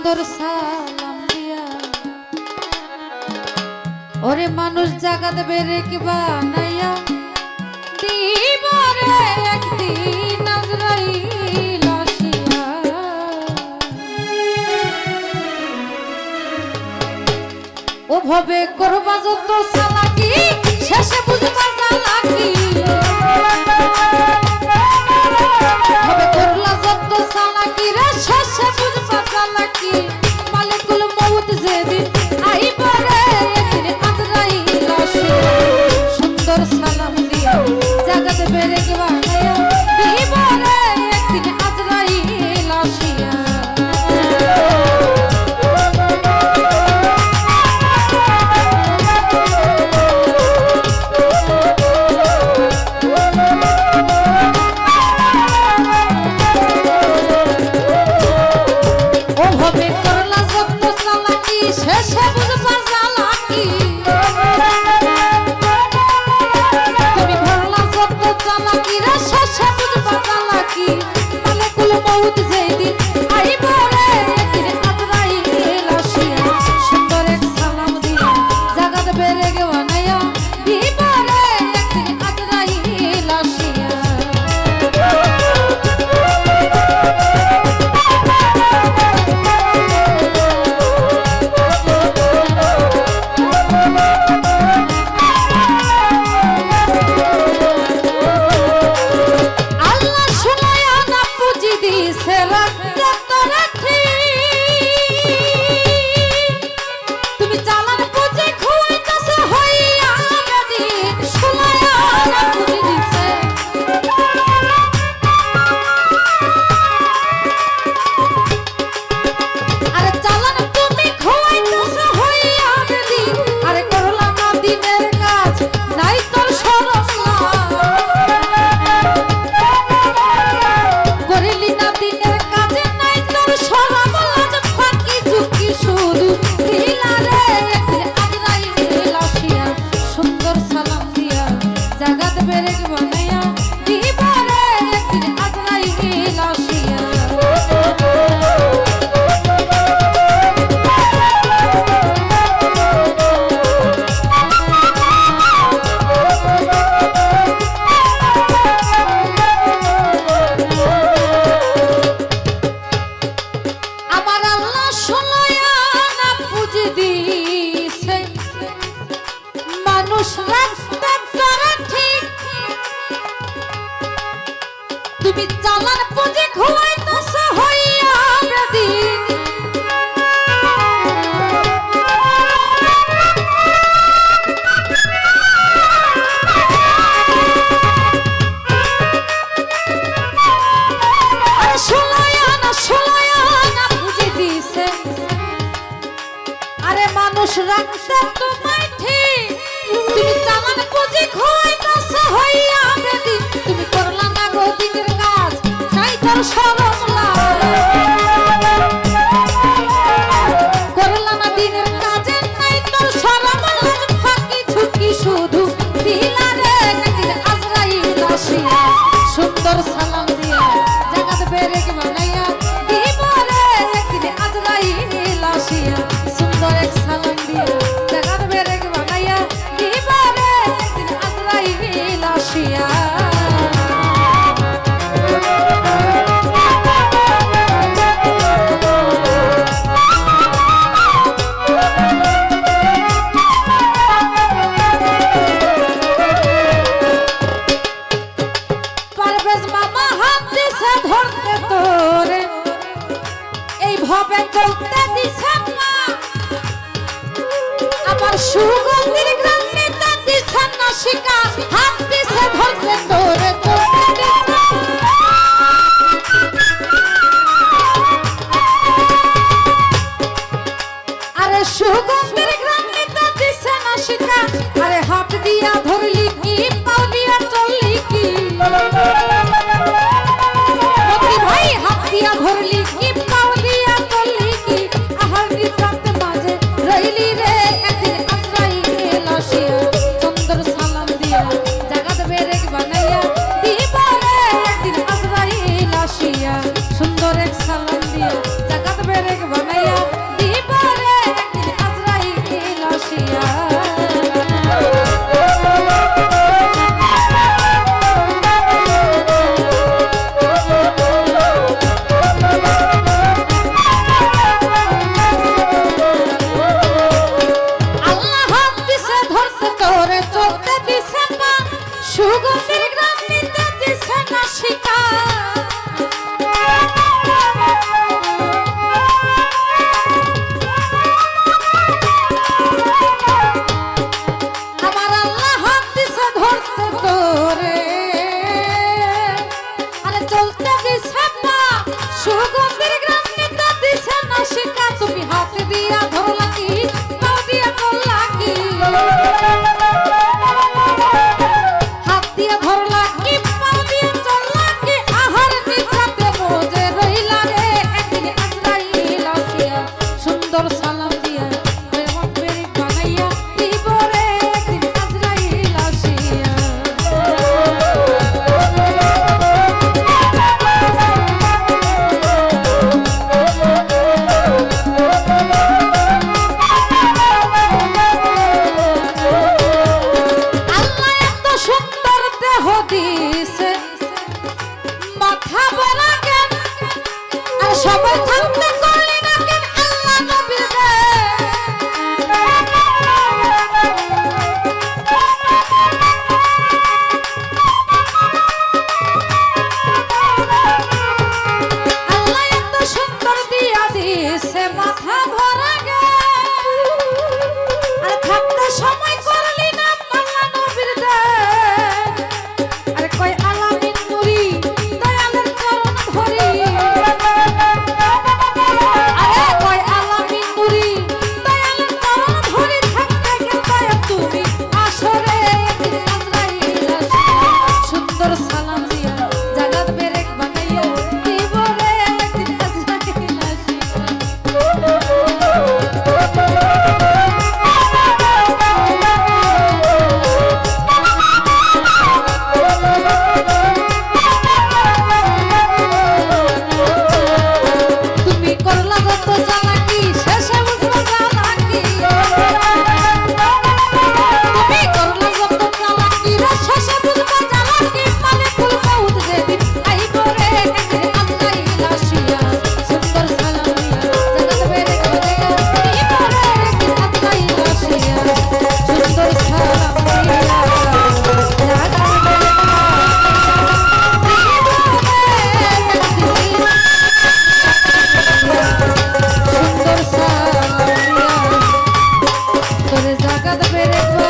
সুন্দর সালাম দিয়া ওরে মানুষ জাগাত বেরে কি বানাইয়া দিবারে একদিন আজরাইল আসিয়া ও ভবে করবা যত চালাকি শেষে বুঝবা চালাকি ভবে করলা যত চালাকি রে শেষে বুঝবা চালাকি মালিকুল মউত যেদিন আইবা রে একদিন আজরাইল আসিয়া সুন্দর সালাম দিয়া জাগাত বেরে কি বানাইয়া দিবা রে একদিন আজরাইল আসিয়া তুমি চালান পুঁজি খুয়াইতেছ হইয়া বেদিন আরে ষোলয়ানা পুঁজি দিছে আরে মানুষ রাখছে তোমায় ঠিক তুমি চালান পুঁজি খুয়াইতেছ হইয়া বেদিন তুমি করলা না গো দিনের কাজ নাই তোর শরম করলা না দিনের কাজে নাই তোর শরম লাজ ফাঁকি ঝুঁকি শুধু দিলা রে একদিন আজরাইল আসিয়া সুন্দর সালাম দিয়া জাগাত বেরে কি বানাইয়া দিবা রে একদিন আজরাইল আসিয়া সুন্দর এক সালাম দিয়া জাগাত বেরে কি বানাইয়া দিবা রে একদিন আজরাইল আসিয়া চলতে দিছে না আমার সুগন্ধির গ্রামে তা দিছে না শিকা হাত দিছে ধরতে তোরে চলতে দিছে আরে সুগন্ধির গ্রামে তা দিছে না শিকা আরে হাত দিয়া ধরলি কি পাউলিয়া চললি কি ভাই হাত দিয়া ধরলি কি পাউলিয়া সুন্দর এক সালাম দিয়া জাগাত বেরে বানাইয়া জাগাত বেরেক